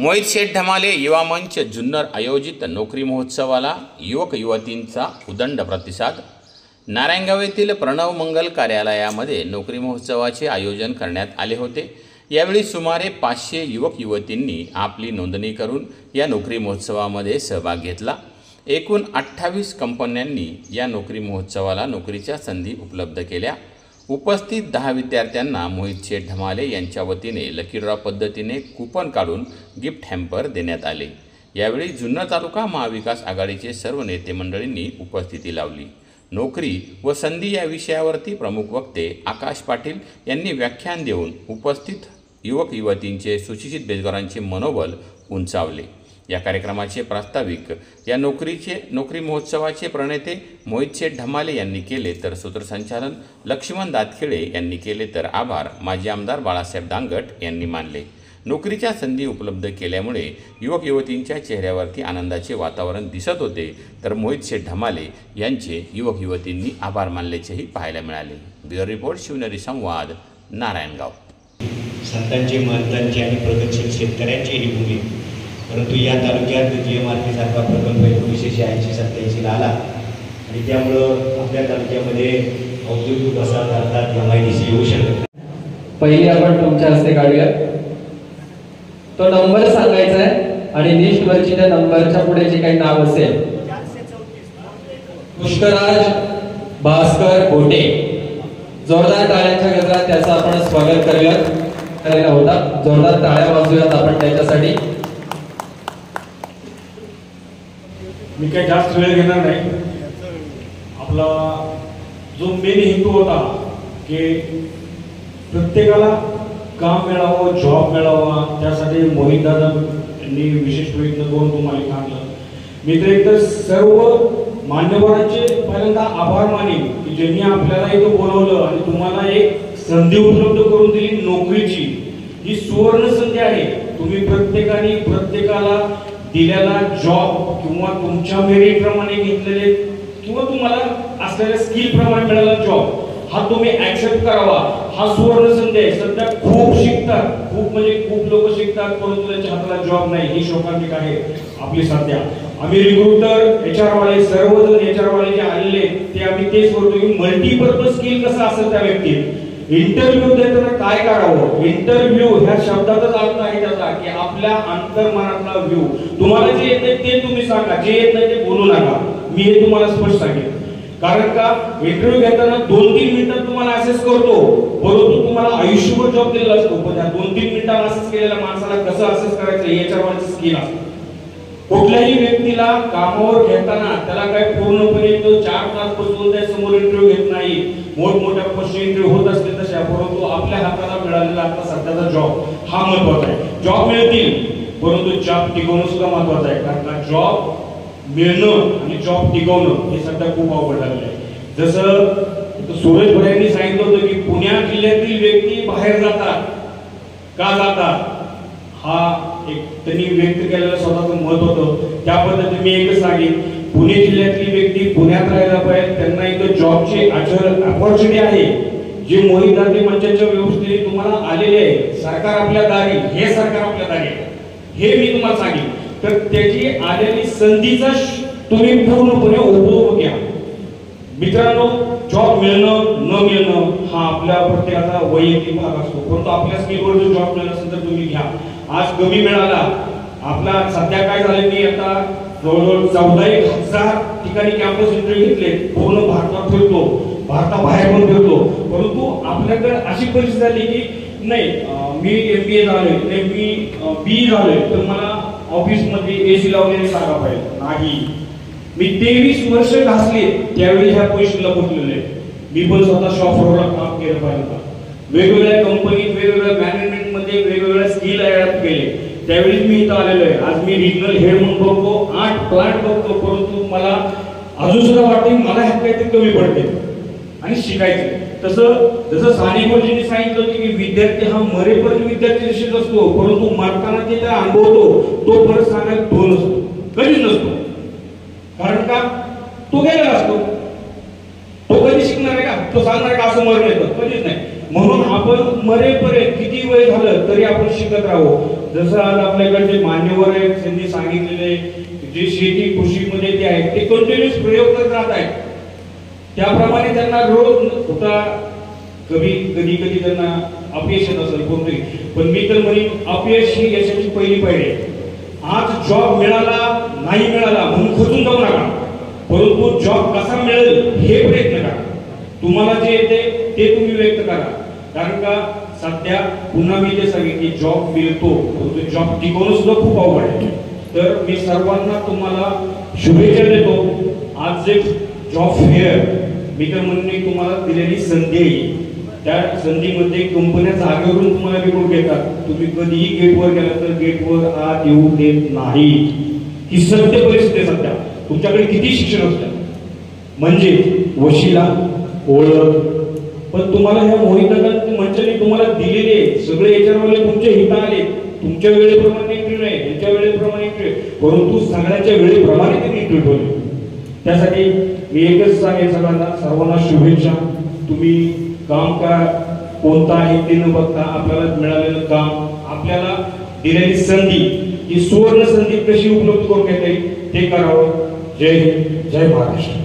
मोहित शेठ धमाले युवा मंच जुन्नर आयोजित नोकरी महोत्सवाला युवक युवतींचा उदंड प्रतिसाद। नारायणगाव येथील प्रणव मंगल कार्यालयामध्ये नोकरी महोत्सवाचे आयोजन करण्यात आले होते। यावेळी सुमारे 500 युवक युवतींनी आपली नोंदणी करून या नोकरी महोत्सवामध्ये सहभाग घेतला। एकूण 28 कंपन्यांनी या नोकरी महोत्सवाला नोकरीच्या संधी उपलब्ध केल्या। उपस्थित 10 विद्यार्थ्यांना मोहित शेठ धमाले यांच्या वतीने लकी ड्रॉ पद्धतीने कूपन काढून गिफ्ट हॅम्पर देण्यात आले। यावेळी जुन्नर तालुका महाविकास आघाडीचे सर्व नेते मंडळींनी उपस्थिती लावली। नोकरी व संधी या विषयावरती प्रमुख वक्ते आकाश पाटील यांनी व्याख्यान देऊन उपस्थित युवक युवतींचे सुशिक्षित बेरोजगारांचे मनोबल उंचावले। या कार्यक्रमाचे प्रास्ताविक या नोकरी महोत्सवाचे प्रणेते मोहित शेठ धमाले यांनी केले, तर सूत्रसंचालन लक्ष्मण दातखिळे यांनी केले, तर आभार माजी आमदार बाळासाहेब दांगट यांनी मानले। नोकरीच्या संधी उपलब्ध केल्यामुळे युवक युवतींच्या चेहऱ्यावरती आनंदाचे वातावरण दिसत होते, तर मोहित शेठ धमाले यांचे युवक युवतींनी आभार मानल्याचेही पाहायला मिळाले। ब्युरो रिपोर्ट शिवनेरी संवाद, नारायणगाव। संतांचे महंतांचे आणि प्रगतशील शेतकऱ्यांची ही भूमी, परंतु या तालुक्यात GMRP सारखा प्रकल्प 1986-87 आला आणि त्यामुळं आपल्या तालुक्यामध्ये औद्योगिक वसाहत अर्थात MIDC येऊ शकत। पहिले आपण तुमच्या हस्ते काढूया, तो नंबर सांगायचा आहे आणि लिस्टवरची त्या नंबरच्या पुढे जे काही नाव असेल, पुष्कराज भास्कर गोटे, जोरदार टाळ्यांच्या गजरात त्याचं आपण स्वागत करायला होता। जोरदार टाळ्या वाजवूयात आपण त्याच्यासाठी। मी काही जास्त वेळ घेणार नाही। आपला जो मेन हेतू होता की प्रत्येकाला काम मिळावं, जॉब मिळावा, त्यासाठी मोहित दादा यांनी विशेष प्रयत्न करून तुम्हाला सांगलं। मी तर एकतर सर्व मान्यवरांचे पहिल्यांदा आभार मानेन की ज्यांनी आपल्याला इथं बोलवलं आणि तुम्हाला एक संधी उपलब्ध करून दिली। नोकरीची ही सुवर्ण संधी आहे। तुम्ही प्रत्येकाला दिलेला जॉब किंवा तुमच्या मेरिट प्रमाणे घेतलेले किंवा तुम्हाला असलेल्या स्किल प्रमाणे मिळालेला जॉब हा तुम्ही ऍक्सेप्ट करावा, हा सुवर्ण संधी आहे। सध्या खूप शिकतात, खूप लोक शिकतात, परंतु त्यांच्या हाताला जॉब नाही, ही शोकांतिक आहे आपली सध्या। आम्ही रिक्रुटर HR वाले सर्वजण HR वाले जे आलेले ते आम्ही तेच बोलतो की मल्टीपर्पज स्किल कसं असेल त्या व्यक्तीत इंटरव्ह्यू देताना काय करावं। इंटरव्ह्यू ह्या शब्दातच अर्थ आहे त्याचा की आपल्या अंतर्मनातला व्ह्यू। तुम्हाला जे येते ते तुम्ही सांगा, जे येत नाही ते बोलू नका। मी हे तुम्हाला स्पष्ट सांगेन, कारण का इंटरव्ह्यू घेताना 2-3 मिनिटात तुम्हाला असेस करतो, परंतु तुम्हाला आयुष्यभर जॉब दिलेला असतो, पण त्या 2-3 मिनिटात असेस केलेल्या माणसाला कसं असेस करायचं HR वाल्याचं स्किल असतं। कुठल्याही व्यक्तीला कामावर घेताना त्याला काय पूर्णपणे तो 4 तास बसून त्या समोर इंटरव्ह्यू घेत नाही। मोठमोठ्या पोस्ट इंटरव्ह्यू होत असते तशा, परंतु आपल्या हाताला मिळालेला आता सध्याचा जॉब हा महत्वाचा आहे। जॉब मिळतील, परंतु जॉब टिकवणं सुद्धा महत्वाचं आहे, कारण जॉब मिळणं आणि जॉब टिकवणं हे सध्या खूप अवघड झालेलं आहे। जसं सूरज भैयांनी सांगितलं होतं की पुणे जिल्ह्यातील व्यक्ती बाहेर जातात, का जातात, हा एक त्यांनी व्यक्त केलेलं स्वतःचं मत होतं। त्या पद्धतीने मी एकच सांगेन, पुणे जिल्ह्यातली व्यक्ती पुण्यात राहायला पाहिजे, त्यांना इथं जॉबची अपॉर्च्युनिटी आहे जे मोहित दादा मंचाच्या व्यवस्थेने तुम्हाला आलेले आहे। सरकार आपल्या दारी, हे सरकार आपल्या दारी आहे, हे मी तुम्हाला सांगेन। तर त्याची आलेली संधीचा तुम्ही पूर्णपणे उपभोग घ्या। मित्रांनो, जॉब मिळणं न मिळणं हा आपल्या प्रत्येकाचा वैयक्तिक भाग असतो, परंतु आपल्या स्किलवर जो जॉब मिळत असेल तर तुम्ही घ्या। आज कमी मिळाला आपला, सध्या काय झालं की आता जवळजवळ 14,000 ठिकाणी कॅम्पस इंटरव्ह्यू घेतले, पूर्ण भारतात फिरतो, भारताबाहेर पण फिरतो, परंतु आपल्याकडे अशी परिस्थिती झाली की नाही मी MBA झालोय, नाही मी BE झालोय, तर मला ऑफिस मध्ये AC लावलेले सांगा पाहिजे नाही। मी 23 वर्ष घासले त्यावेळी ह्या पोझिशनला पोहोचलेले। मी पण स्वतः शॉप फ्लोअरला काम केलं पाहिजे, वेगवेगळ्या कंपनीत वेगवेगळ्या मॅनेजमेंट मध्ये वेगवेगळ्या स्किल ॲडॉप्ट केले, त्यावेळी मी इथं आलेलो आहे। आज मी रिजनल हेड म्हणून बघतो, 8 प्लांट बघतो, परंतु मला अजून सुद्धा वाटते मला ह्यात काहीतरी कमी पडते आणि शिकायचं। जसं साने गुरुजींनी सांगितलं होतं की विद्यार्थी हा मरेपर्यंत विद्यार्थी शिकत असतो, परंतु मरताना जे काय अनुभवतो तो परत सांगायला तो नसतो, कधीच नसतो, कारण का तो गेलेला असतो। तो कधी शिकणार आहे का, तो सांगणार का असं मरण येतं, कधीच नाही। म्हणून आपण मरेपर्यंत किती वय झालं तरी आपण शिकत राहू। जसं आज आपल्याकडे मान्यवर आहेत त्यांनी सांगितलेले जे शेती कृषीमध्ये ते आहेत ते कंटिन्युअस प्रयोग करत राहत आहेत. त्याप्रमाणे त्यांना रोज होता कधी कधी त्यांना अपयश येत असेल कोणतरी, पण मी तर म्हणेन अपयश ही यशाची पहिली पायरी आहे. आज जॉब मिळाला नाही मिळाला म्हणून खचून जाऊ नका, परंतु जॉब कसा मिळेल हे प्रयत्न करा. तुम्हाला जे येते ते तुम्ही व्यक्त करा. कारण का सध्या पुन्हा मी ते सांगेन की जॉब मिळतो, परंतु जॉब टिकवणं सुद्धा खूप अवघड आहे. तर मी सर्वांना तुम्हाला शुभेच्छा देतो. आज जे जॉब फेअर मी तर म्हणणे तुम्हाला दिलेली संधी आहे, त्या संधीमध्ये कंपन्या जागेवरून तुम्हाला रिक्रूट घेतात. तुम्ही कधीही गेटवर गेला तर गेटवर आत येऊ देत नाही. ही सत्य परिस्थिती आहे. सध्या तुमच्याकडे किती शिक्षण असतं म्हणजे वशिला ओळख, पण तुम्हाला ह्या मोहित मंचाने तुम्हाला दिलेले सगळे याच्यावरले तुमचे हित आले. तुमच्या वेळेप्रमाणे इंटरव्ह्यू नाही, त्यांच्या वेळेप्रमाणे इंटरव्ह्यू, परंतु सगळ्यांच्या वेळेप्रमाणे त्यांनी इंटरव्ह्यू ठेवले. त्यासाठी मी एकच सांगेन सर्वांना शुभेच्छा. तुम्ही काम का कोणता आहे ते न बघता आपल्याला मिळालेलं काम, आपल्याला दिलेली संधी, ही सुवर्ण संधी कशी उपलब्ध करून घेता येईल ते करावं. जय हिंद, जय महाराष्ट्र.